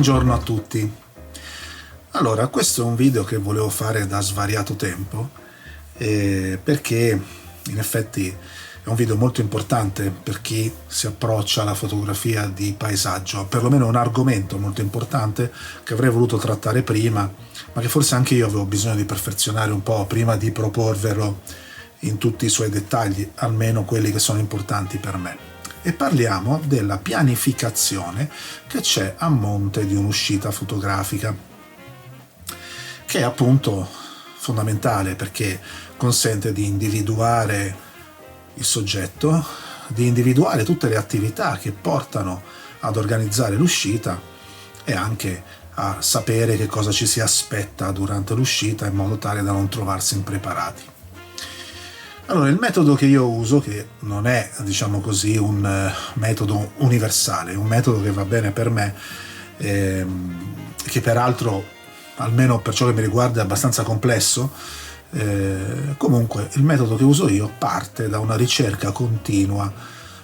Buongiorno a tutti. Allora, questo è un video che volevo fare da svariato tempo perché in effetti è un video molto importante per chi si approccia alla fotografia di paesaggio, perlomeno un argomento molto importante che avrei voluto trattare prima, ma che forse anche io avevo bisogno di perfezionare un po' prima di proporvelo in tutti i suoi dettagli, almeno quelli che sono importanti per me. E parliamo della pianificazione che c'è a monte di un'uscita fotografica, che è appunto fondamentale perché consente di individuare il soggetto, di individuare tutte le attività che portano ad organizzare l'uscita e anche a sapere che cosa ci si aspetta durante l'uscita in modo tale da non trovarsi impreparati. Allora, il metodo che io uso, che non è, diciamo così, un metodo universale, è un metodo che va bene per me, che peraltro, almeno per ciò che mi riguarda, è abbastanza complesso, comunque il metodo che uso io parte da una ricerca continua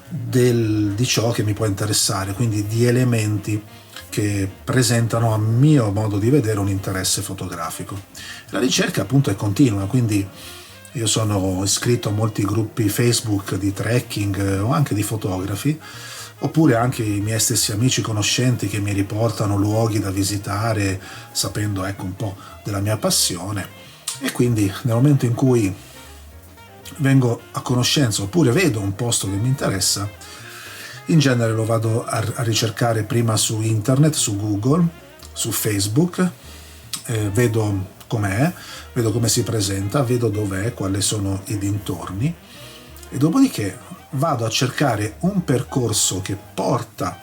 di ciò che mi può interessare, quindi di elementi che presentano, a mio modo di vedere, un interesse fotografico. La ricerca appunto è continua, quindi io sono iscritto a molti gruppi Facebook di trekking o anche di fotografi, oppure anche i miei stessi amici conoscenti che mi riportano luoghi da visitare, sapendo un po' della mia passione. E quindi nel momento in cui vengo a conoscenza oppure vedo un posto che mi interessa, in genere lo vado a ricercare prima su internet, su Google, su Facebook, vedo com'è, vedo come si presenta, vedo dov'è, quali sono i dintorni, e dopodiché vado a cercare un percorso che porta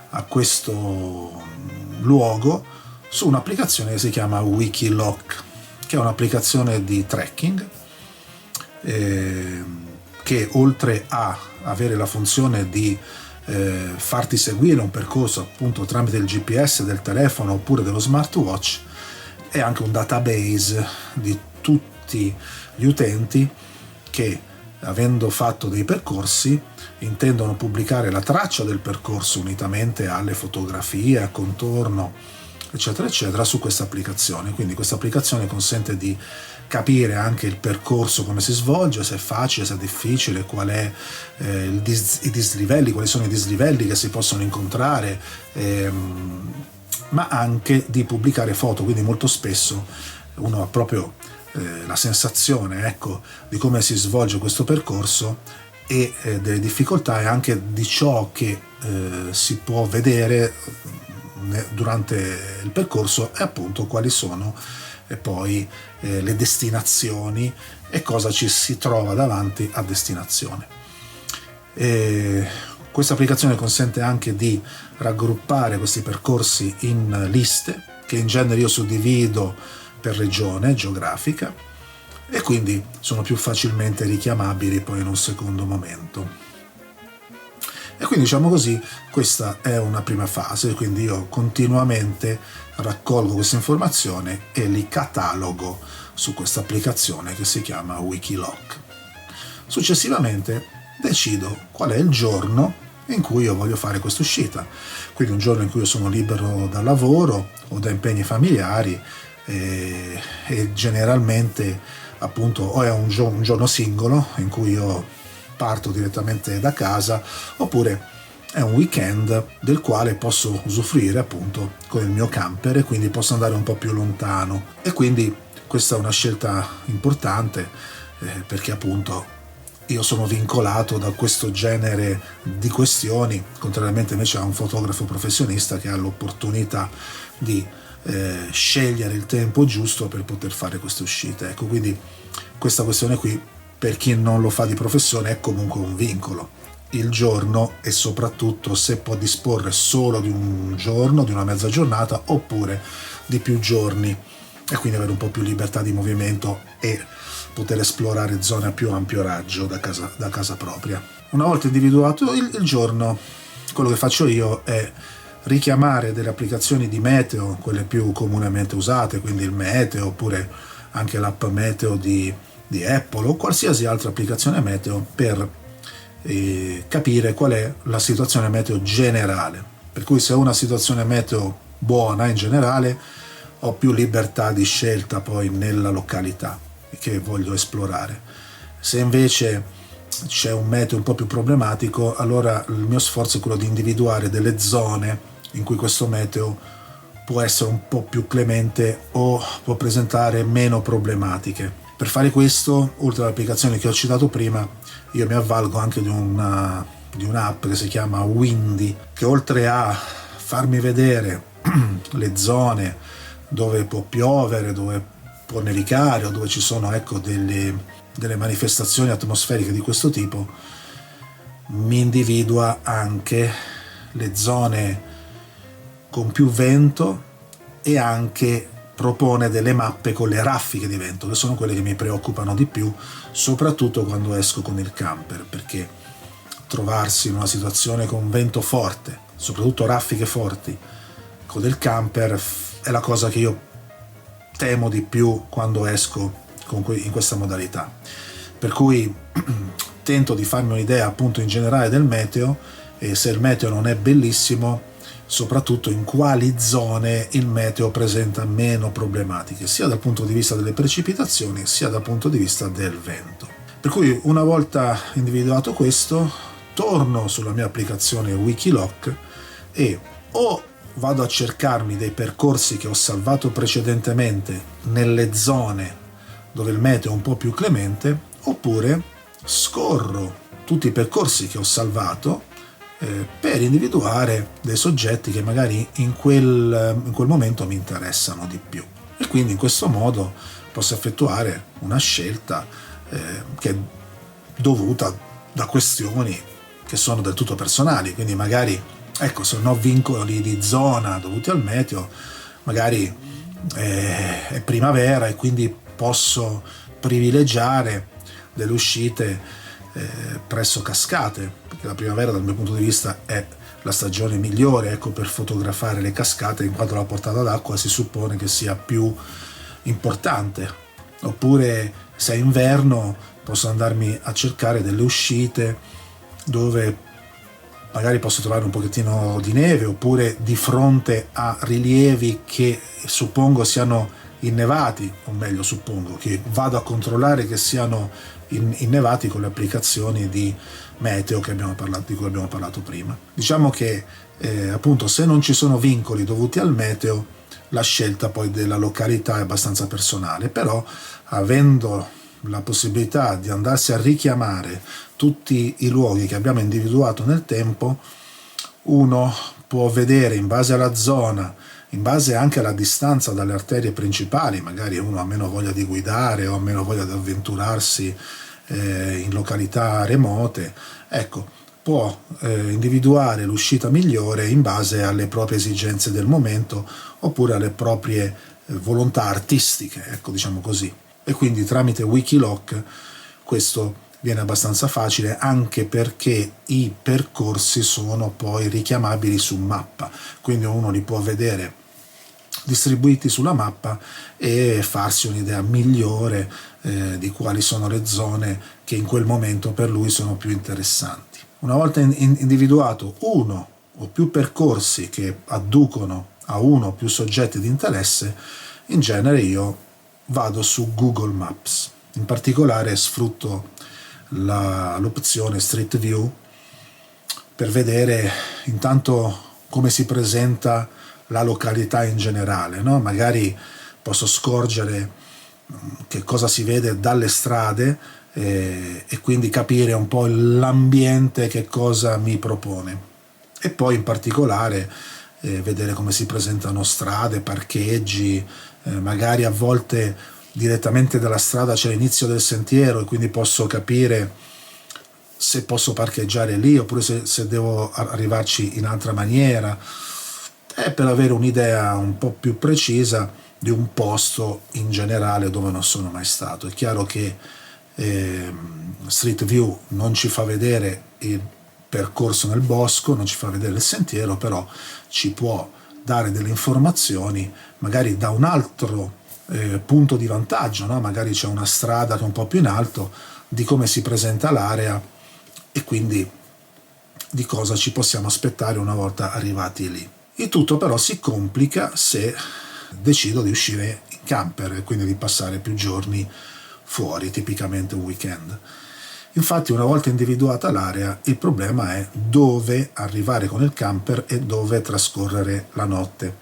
a questo luogo su un'applicazione che si chiama Wikiloc, che è un'applicazione di trekking che, oltre a avere la funzione di farti seguire un percorso appunto tramite il GPS del telefono oppure dello smartwatch, è anche un database di tutti gli utenti che, avendo fatto dei percorsi, intendono pubblicare la traccia del percorso unitamente alle fotografie, a contorno, eccetera eccetera, su questa applicazione. Quindi questa applicazione consente di capire anche il percorso, come si svolge, se è facile, se è difficile, qual è i dislivelli, quali sono i dislivelli che si possono incontrare, ma anche di pubblicare foto. Quindi molto spesso uno ha proprio la sensazione, di come si svolge questo percorso e delle difficoltà, e anche di ciò che si può vedere durante il percorso, e appunto quali sono poi le destinazioni e cosa ci si trova davanti a destinazione. Questa applicazione consente anche di raggruppare questi percorsi in liste, che in genere io suddivido per regione geografica, e quindi sono più facilmente richiamabili poi in un secondo momento. E quindi, diciamo così, questa è una prima fase, quindi io continuamente raccolgo queste informazioni e li catalogo su questa applicazione che si chiama Wikiloc. Successivamente decido qual è il giorno in cui io voglio fare questa uscita, quindi un giorno in cui io sono libero dal lavoro o da impegni familiari, e generalmente appunto o è un giorno singolo in cui io parto direttamente da casa, oppure è un weekend del quale posso usufruire appunto con il mio camper, e quindi posso andare un po' più lontano. E quindi questa è una scelta importante, perché appunto io sono vincolato da questo genere di questioni, contrariamente invece a un fotografo professionista che ha l'opportunità di scegliere il tempo giusto per poter fare queste uscite. Quindi questa questione qui, per chi non lo fa di professione, è comunque un vincolo. Il giorno, e soprattutto se può disporre solo di un giorno, di una mezza giornata, oppure di più giorni, e quindi avere un po' più libertà di movimento e poter esplorare zone a più ampio raggio da casa propria. Una volta individuato il giorno, quello che faccio io è richiamare delle applicazioni di meteo, quelle più comunemente usate, quindi il meteo, oppure anche l'app meteo di Apple o qualsiasi altra applicazione meteo, per capire qual è la situazione meteo generale. Per cui se ho una situazione meteo buona in generale, ho più libertà di scelta poi nella località che voglio esplorare. Se invece c'è un meteo un po' più problematico, allora il mio sforzo è quello di individuare delle zone in cui questo meteo può essere un po' più clemente o può presentare meno problematiche. Per fare questo, oltre all'applicazione che ho citato prima, io mi avvalgo anche di un'app che si chiama Windy, che oltre a farmi vedere le zone dove può piovere, dove può nevicare o dove ci sono delle manifestazioni atmosferiche di questo tipo, mi individua anche le zone con più vento e anche propone delle mappe con le raffiche di vento, che sono quelle che mi preoccupano di più, soprattutto quando esco con il camper, perché trovarsi in una situazione con vento forte, soprattutto raffiche forti, con il camper è la cosa che io temo di più quando esco in questa modalità. Per cui tento di farmi un'idea appunto in generale del meteo, e se il meteo non è bellissimo, soprattutto in quali zone il meteo presenta meno problematiche, sia dal punto di vista delle precipitazioni sia dal punto di vista del vento. Per cui una volta individuato questo, torno sulla mia applicazione Wikiloc e o vado a cercarmi dei percorsi che ho salvato precedentemente nelle zone dove il meteo è un po' più clemente, oppure scorro tutti i percorsi che ho salvato per individuare dei soggetti che magari in quel momento mi interessano di più. E quindi in questo modo posso effettuare una scelta che è dovuta da questioni che sono del tutto personali, quindi magari se non ho vincoli di zona dovuti al meteo, magari è primavera e quindi posso privilegiare delle uscite presso cascate, perché la primavera dal mio punto di vista è la stagione migliore per fotografare le cascate, in quanto la portata d'acqua si suppone che sia più importante. Oppure se è inverno posso andarmi a cercare delle uscite dove magari posso trovare un pochettino di neve, oppure di fronte a rilievi che suppongo siano innevati, o meglio suppongo che vado a controllare che siano innevati con le applicazioni di meteo di cui abbiamo parlato prima. Diciamo che appunto se non ci sono vincoli dovuti al meteo, la scelta poi della località è abbastanza personale, però avendo la possibilità di andarsi a richiamare tutti i luoghi che abbiamo individuato nel tempo, uno può vedere in base alla zona, in base anche alla distanza dalle arterie principali, magari uno ha meno voglia di guidare o ha meno voglia di avventurarsi in località remote, può individuare l'uscita migliore in base alle proprie esigenze del momento oppure alle proprie volontà artistiche, diciamo così. E quindi tramite Wikiloc questo viene abbastanza facile, anche perché i percorsi sono poi richiamabili su mappa, quindi uno li può vedere distribuiti sulla mappa e farsi un'idea migliore di quali sono le zone che in quel momento per lui sono più interessanti. Una volta individuato uno o più percorsi che adducono a uno o più soggetti di interesse, in genere io vado su Google Maps. In particolare sfrutto l'opzione Street View per vedere intanto come si presenta la località in generale, no? Magari posso scorgere che cosa si vede dalle strade e quindi capire un po' l'ambiente, che cosa mi propone, e poi in particolare vedere come si presentano strade, parcheggi, magari a volte direttamente dalla strada c'è l'inizio del sentiero e quindi posso capire se posso parcheggiare lì oppure se devo arrivarci in altra maniera, per avere un'idea un po' più precisa di un posto in generale dove non sono mai stato. È chiaro che Street View non ci fa vedere il percorso nel bosco, non ci fa vedere il sentiero, però ci può dare delle informazioni magari da un altro punto di vantaggio, no? Magari c'è una strada che è un po' più in alto, di come si presenta l'area e quindi di cosa ci possiamo aspettare una volta arrivati lì. Il tutto però si complica se decido di uscire in camper e quindi di passare più giorni fuori, tipicamente un weekend. Infatti, una volta individuata l'area, il problema è dove arrivare con il camper e dove trascorrere la notte.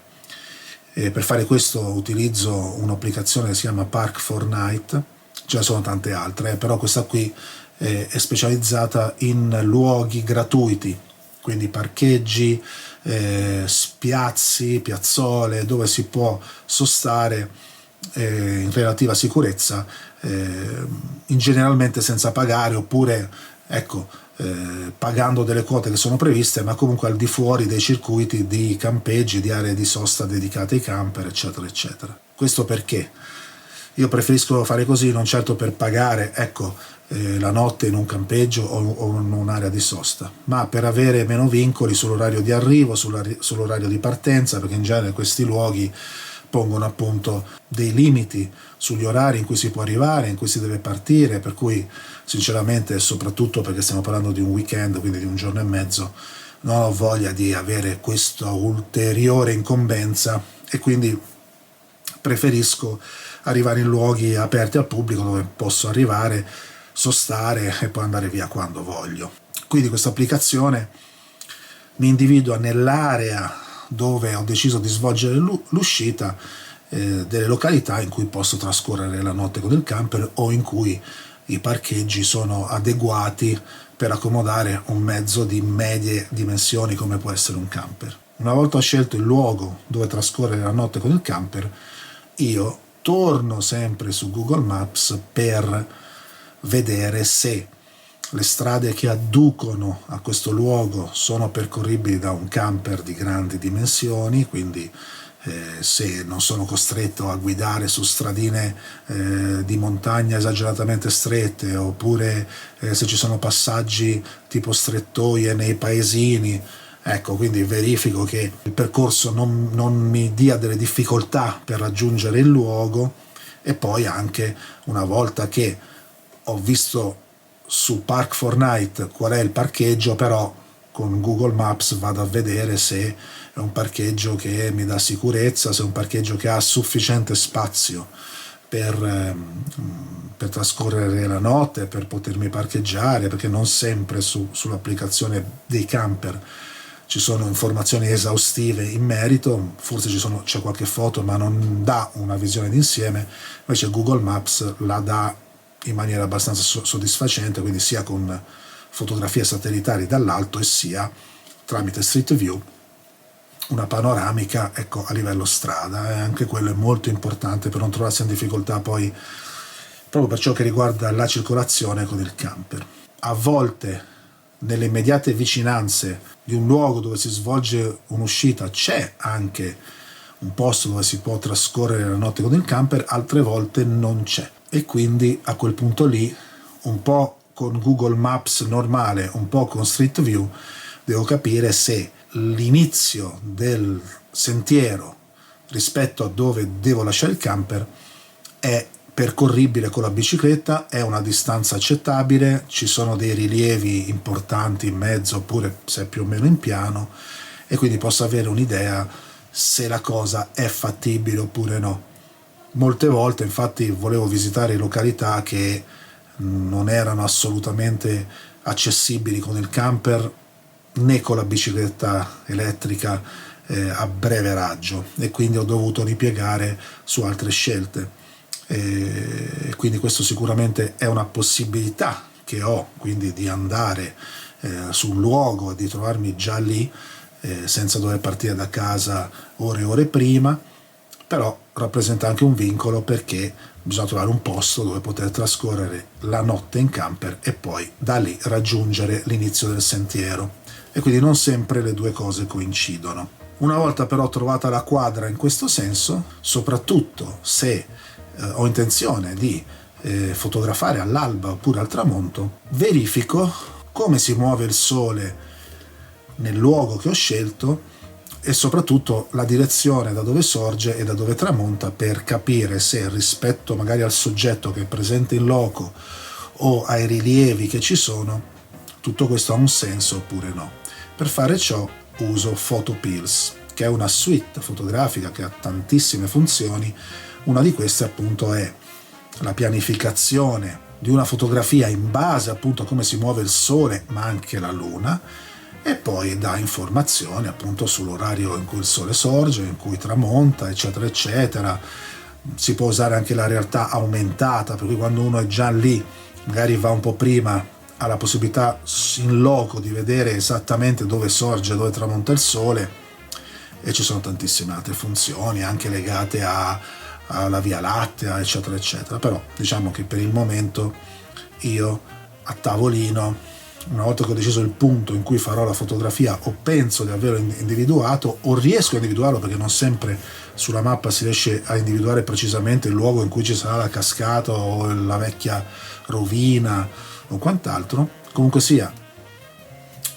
E per fare questo utilizzo un'applicazione che si chiama Park4Night, ce ne sono tante altre, però questa qui è specializzata in luoghi gratuiti, quindi parcheggi, spiazzi, piazzole, dove si può sostare in relativa sicurezza, generalmente senza pagare, oppure ecco, pagando delle quote che sono previste, ma comunque al di fuori dei circuiti di campeggi, di aree di sosta dedicate ai camper, eccetera, eccetera. Questo perché io preferisco fare così, non certo per pagare, ecco, la notte in un campeggio o in un'area di sosta, ma per avere meno vincoli sull'orario di arrivo, sull'orario di partenza, perché in genere questi luoghi pongono appunto dei limiti sugli orari in cui si può arrivare, in cui si deve partire, per cui sinceramente, soprattutto perché stiamo parlando di un weekend, quindi di un giorno e mezzo, non ho voglia di avere questa ulteriore incombenza e quindi preferisco arrivare in luoghi aperti al pubblico dove posso arrivare, sostare e poi andare via quando voglio. Quindi questa applicazione mi individua nell'area dove ho deciso di svolgere l'uscita delle località in cui posso trascorrere la notte con il camper o in cui i parcheggi sono adeguati per accomodare un mezzo di medie dimensioni come può essere un camper. Una volta ho scelto il luogo dove trascorrere la notte con il camper, io torno sempre su Google Maps per vedere se le strade che adducono a questo luogo sono percorribili da un camper di grandi dimensioni, quindi se non sono costretto a guidare su stradine di montagna esageratamente strette, oppure se ci sono passaggi tipo strettoie nei paesini. Ecco, quindi verifico che il percorso non mi dia delle difficoltà per raggiungere il luogo, e poi anche una volta che ho visto su Park4Night qual è il parcheggio, però con Google Maps vado a vedere se è un parcheggio che mi dà sicurezza, se è un parcheggio che ha sufficiente spazio per trascorrere la notte, per potermi parcheggiare, perché non sempre sull'applicazione dei camper ci sono informazioni esaustive in merito, forse c'è qualche foto ma non dà una visione d'insieme, invece Google Maps la dà in maniera abbastanza soddisfacente, quindi sia con fotografie satellitari dall'alto e sia tramite Street View una panoramica, ecco, a livello strada, e anche quello è molto importante per non trovarsi in difficoltà poi proprio per ciò che riguarda la circolazione con il camper. A volte nelle immediate vicinanze di un luogo dove si svolge un'uscita c'è anche un posto dove si può trascorrere la notte con il camper, altre volte non c'è, e quindi a quel punto lì, un po' con Google Maps normale, un po' con Street View, devo capire se l'inizio del sentiero rispetto a dove devo lasciare il camper è percorribile con la bicicletta, è una distanza accettabile, ci sono dei rilievi importanti in mezzo, oppure se è più o meno in piano, e quindi posso avere un'idea se la cosa è fattibile oppure no. Molte volte infatti volevo visitare località che non erano assolutamente accessibili con il camper né con la bicicletta elettrica a breve raggio, e quindi ho dovuto ripiegare su altre scelte. E quindi questo sicuramente è una possibilità che ho, quindi di andare sul luogo e di trovarmi già lì senza dover partire da casa ore e ore prima, però rappresenta anche un vincolo perché bisogna trovare un posto dove poter trascorrere la notte in camper e poi da lì raggiungere l'inizio del sentiero, e quindi non sempre le due cose coincidono. Una volta però trovata la quadra in questo senso, soprattutto se ho intenzione di fotografare all'alba oppure al tramonto, verifico come si muove il sole nel luogo che ho scelto e soprattutto la direzione da dove sorge e da dove tramonta, per capire se rispetto magari al soggetto che è presente in loco o ai rilievi che ci sono, tutto questo ha un senso oppure no. Per fare ciò uso Photopills, che che è una suite fotografica che ha tantissime funzioni. Una di queste appunto è la pianificazione di una fotografia in base appunto a come si muove il sole ma anche la luna, e poi dà informazioni appunto sull'orario in cui il sole sorge, in cui tramonta, eccetera eccetera. Si può usare anche la realtà aumentata, per cui quando uno è già lì, magari va un po' prima, ha la possibilità in loco di vedere esattamente dove sorge, dove tramonta il sole, e ci sono tantissime altre funzioni anche legate alla Via Lattea, eccetera eccetera. Però diciamo che per il momento io a tavolino, una volta che ho deciso il punto in cui farò la fotografia, o penso di averlo individuato, o riesco a individuarlo, perché non sempre sulla mappa si riesce a individuare precisamente il luogo in cui ci sarà la cascata o la vecchia rovina o quant'altro, comunque sia,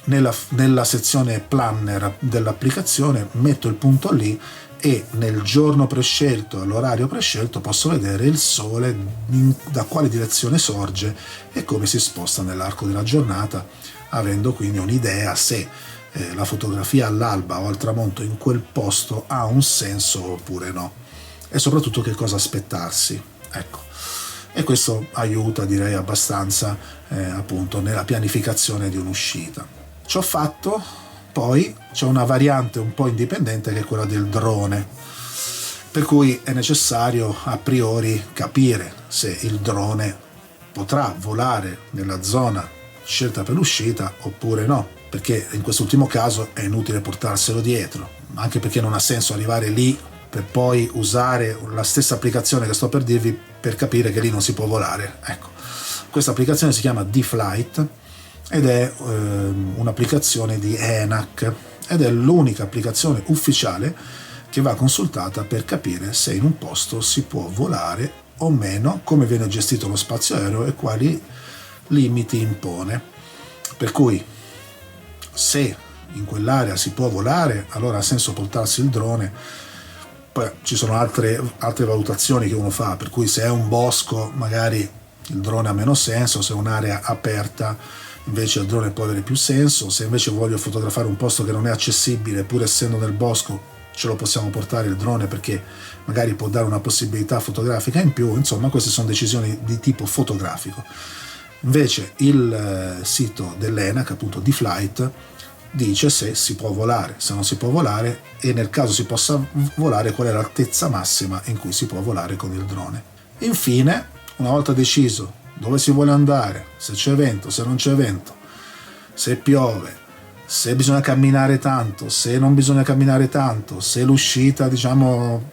nella sezione planner dell'applicazione metto il punto lì, e nel giorno prescelto, all'orario prescelto, posso vedere il sole da quale direzione sorge e come si sposta nell'arco della giornata, avendo quindi un'idea se la fotografia all'alba o al tramonto in quel posto ha un senso oppure no, e soprattutto che cosa aspettarsi. Ecco. E questo aiuta, direi, abbastanza appunto nella pianificazione di un'uscita. Ciò fatto, poi c'è una variante un po' indipendente che è quella del drone, per cui è necessario a priori capire se il drone potrà volare nella zona scelta per l'uscita oppure no, perché in quest'ultimo caso è inutile portarselo dietro, anche perché non ha senso arrivare lì per poi usare la stessa applicazione che sto per dirvi per capire che lì non si può volare. Ecco, questa applicazione si chiama D-Flight ed è un'applicazione di ENAC, ed è l'unica applicazione ufficiale che va consultata per capire se in un posto si può volare o meno, come viene gestito lo spazio aereo e quali limiti impone. Per cui se in quell'area si può volare, allora ha senso portarsi il drone. Poi ci sono altre valutazioni che uno fa, per cui se è un bosco magari il drone ha meno senso, se è un'area aperta invece il drone può avere più senso, se invece voglio fotografare un posto che non è accessibile pur essendo nel bosco ce lo possiamo portare il drone perché magari può dare una possibilità fotografica in più. Insomma, queste sono decisioni di tipo fotografico. Invece il sito dell'ENAC, appunto D-Flight, dice se si può volare, se non si può volare, e nel caso si possa volare qual è l'altezza massima in cui si può volare con il drone. Infine, una volta deciso dove si vuole andare, se c'è vento, se non c'è vento, se piove, se bisogna camminare tanto, se non bisogna camminare tanto, se l'uscita, diciamo,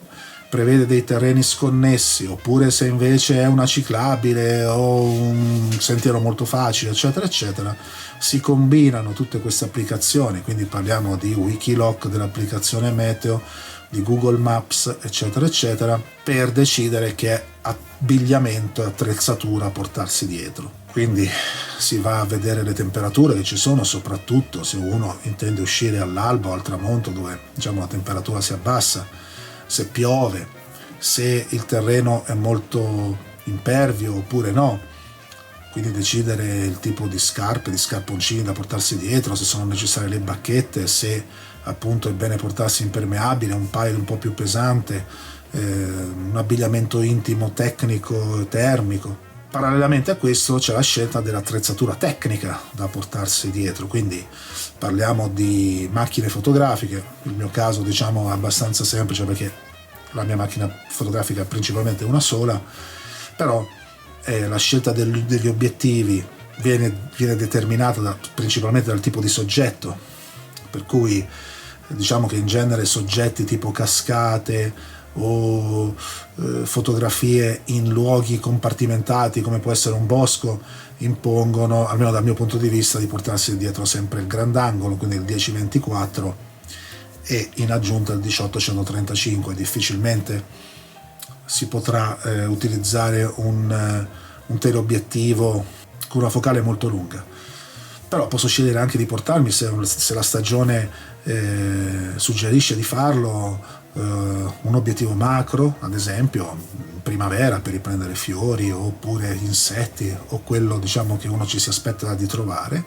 prevede dei terreni sconnessi, oppure se invece è una ciclabile o un sentiero molto facile, eccetera eccetera, si combinano tutte queste applicazioni, quindi parliamo di Wikiloc, dell'applicazione Meteo, di Google Maps, eccetera eccetera, per decidere che abbigliamento e attrezzatura portarsi dietro. Quindi si va a vedere le temperature che ci sono, soprattutto se uno intende uscire all'alba o al tramonto, dove diciamo la temperatura si abbassa, se piove, se il terreno è molto impervio oppure no, quindi decidere il tipo di scarpe, di scarponcini da portarsi dietro, se sono necessarie le bacchette, se appunto è bene portarsi impermeabile, un paio un po' più pesante, un abbigliamento intimo tecnico termico. Parallelamente a questo c'è la scelta dell'attrezzatura tecnica da portarsi dietro, quindi parliamo di macchine fotografiche. Il mio caso, diciamo, è abbastanza semplice perché la mia macchina fotografica è principalmente una sola, però la scelta degli obiettivi viene determinata principalmente dal tipo di soggetto, per cui diciamo che in genere soggetti tipo cascate o fotografie in luoghi compartimentati come può essere un bosco impongono, almeno dal mio punto di vista, di portarsi dietro sempre il grandangolo, quindi il 10-24, e in aggiunta il 18-135. Difficilmente si potrà utilizzare un teleobiettivo con una focale molto lunga, però posso scegliere anche di portarmi, se la stagione suggerisce di farlo, un obiettivo macro, ad esempio in primavera per riprendere fiori oppure insetti o quello, diciamo, che uno ci si aspetta di trovare.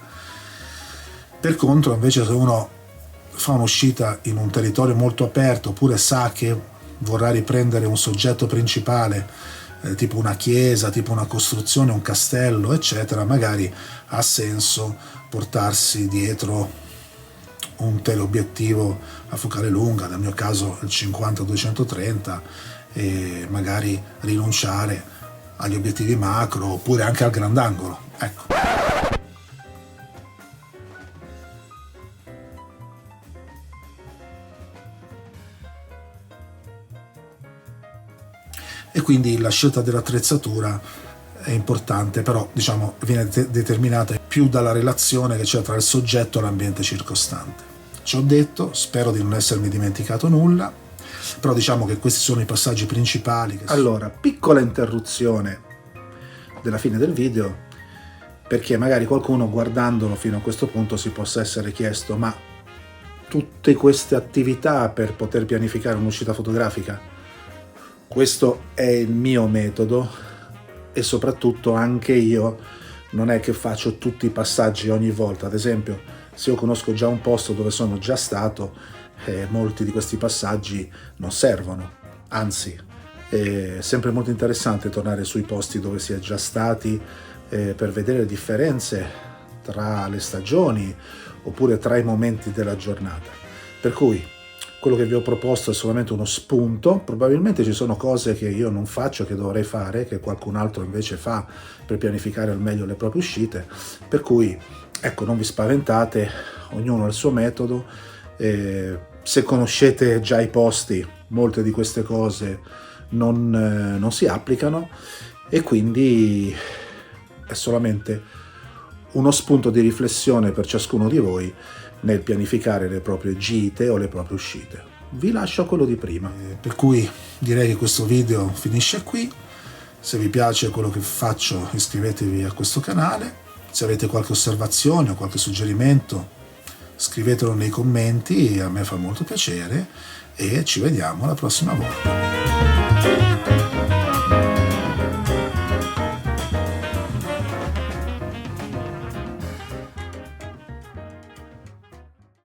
Per contro, invece, se uno fa un'uscita in un territorio molto aperto, oppure sa che vorrà riprendere un soggetto principale, tipo una chiesa, tipo una costruzione, un castello, eccetera, magari ha senso portarsi dietro un teleobiettivo a focale lunga, nel mio caso il 50-230, e magari rinunciare agli obiettivi macro oppure anche al grandangolo. Ecco. E quindi la scelta dell'attrezzatura è importante, però diciamo viene determinata più dalla relazione che c'è tra il soggetto e l'ambiente circostante. Ci ho detto, spero di non essermi dimenticato nulla, però diciamo che questi sono i passaggi principali. Allora, piccola interruzione della fine del video, perché magari qualcuno guardandolo fino a questo punto si possa essere chiesto: ma tutte queste attività per poter pianificare un'uscita fotografica? Questo è il mio metodo e soprattutto anche io non è che faccio tutti i passaggi ogni volta. Ad esempio, se io conosco già un posto dove sono già stato, molti di questi passaggi non servono. Anzi, è sempre molto interessante tornare sui posti dove si è già stati per vedere le differenze tra le stagioni oppure tra i momenti della giornata. Per cui quello che vi ho proposto è solamente uno spunto. Probabilmente ci sono cose che io non faccio, che dovrei fare, che qualcun altro invece fa per pianificare al meglio le proprie uscite, per cui ecco, non vi spaventate, ognuno ha il suo metodo. Se conoscete già i posti, molte di queste cose non si applicano, e quindi è solamente uno spunto di riflessione per ciascuno di voi nel pianificare le proprie gite o le proprie uscite. Vi lascio a quello di prima. Per cui direi che questo video finisce qui. Se vi piace quello che faccio, iscrivetevi a questo canale. Se avete qualche osservazione o qualche suggerimento, scrivetelo nei commenti, a me fa molto piacere, e ci vediamo la prossima volta.